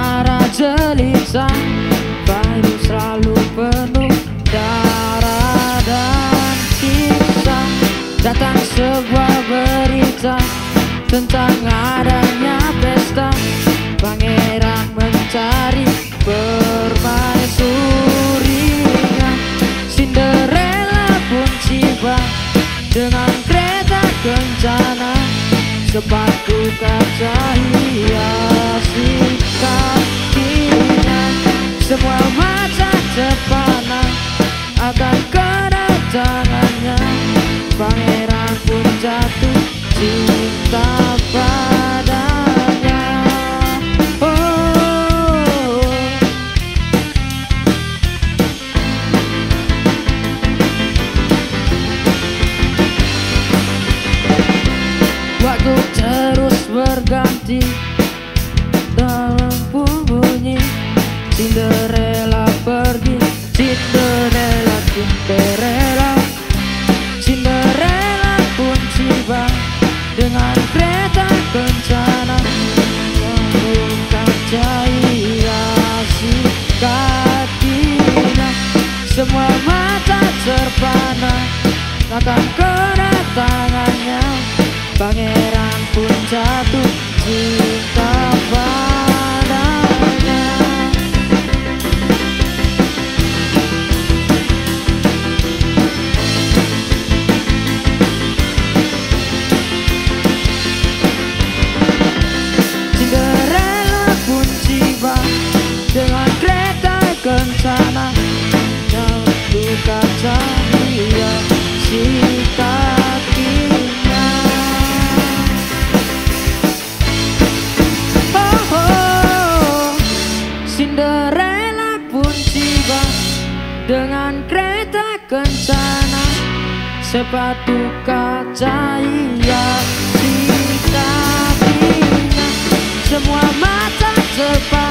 darah jelita, bayu selalu penuh darah dan kisah. Datang sebuah berita tentang adanya pesta, pangeran mencari permaisurinya. Cinderella pun tiba dengan kereta kencana, sepatu kaca hiasi kakinya. Semua mata terpana akan kedatangannya, pangeran pun jatuh cinta padanya. Oh, waktu terus berganti dalam bunyi. Cinderella pergi, Cinderella, Cinderella. Cinderella pun tiba dengan kereta kencana, kaca hiasi kakinya. Semua mata terpana akan kedatangannya, pangeran pun jatuh cinta padanya. Cinderella pun tiba dengan kereta kencana, jatuh kaca hiasi kakinya. Cinderella pun tiba dengan kereta kencana, sepatu kaca hiasi kakinya. Semua mata terpana